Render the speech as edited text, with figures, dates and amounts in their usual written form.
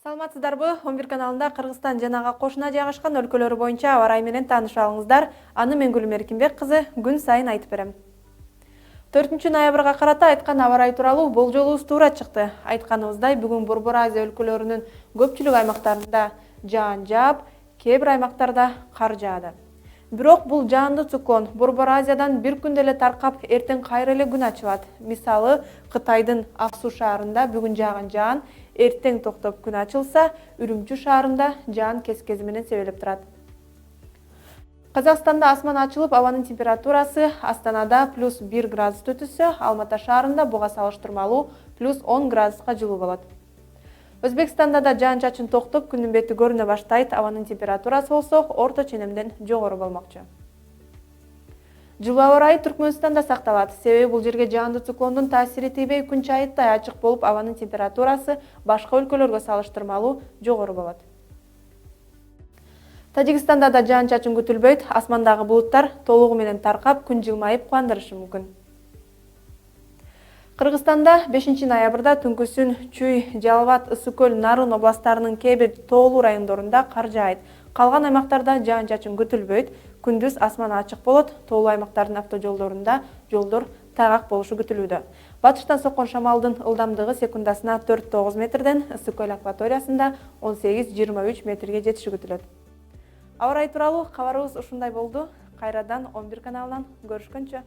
Саламатсыздарбы? 11 каналында Кыргызстан жана кошуна жайгашкан өлкөлөр боюнча аба ырайы менен таанышып алыңыздар. Аны мен Гүлүм Эркинбек кызы күн сайын айтып берем. 4-ноябрга карата айткан аба ырайы тууралуу болжолубуз туура чыкты. Айтканыбыздай, бүгүн Борбор Азия өлкөлөрүнүн көпчүлүк аймактарында жаан жаап, кээ бир аймактарда кар жаады. Бирок бул жаанды циклон Борбор Азиядан бир күндө эле таркап, эртең кайра эле күн ачылат. Мисалы, Кытайдын Аксу шаарында бүгүн жааган жаан эртең токтоп күн ачылса, Үрүмчү шаарында жаан кез-кези менен себелеп турат. Казакстанда асман ачылып, абанын температурасы Астанада +1 градус өтүсө, Алматы шаарында буга салыштырмалуу +10 градуска жылуу болот. Өзбекстанда да жаан-чачын токтоп, күндүн бети көрүнө баштайт, абанын температурасы болсо орто ченемден жогору болмокчу. Жылуу аба ырайы Түркмөнстанда сакталат. Себеби бул жерге жаанды циклондун таасири тийбей, күн чайыттай ачык болуп, абанын температурасы башка өлкөлөргө салыштырмалуу жогору болот. Тажикстанда да жаан-чачын күтүлбөйт, асмандагы булуттар толугу менен таркап, күн жылмайып кубандырышы мүмкүн. Кыргызстанда 5-ноябрда түнкүсүн Чүй, Жалал-Абад, Ысык көл, Нарын областарынын кээ бир тоолуу райондорунда кар жаайт. Калган аймактарда жаан-чачын күтүлбөйт, күндүз асман ачык болот, тоолуу аймактардын автожолдорунда жолдор тайгак болушу күтүлүүдө. Батыштан соккон шамалдын ылдамдыгы секундасына 4-9 метрден, Ысык көл акваториясында 18-23 метрге жетиши күтүлөт. Аба ырайы тууралуу кабарыбыз ушундай болду. Кайрадан 11 каналынан көрүшкөнчө.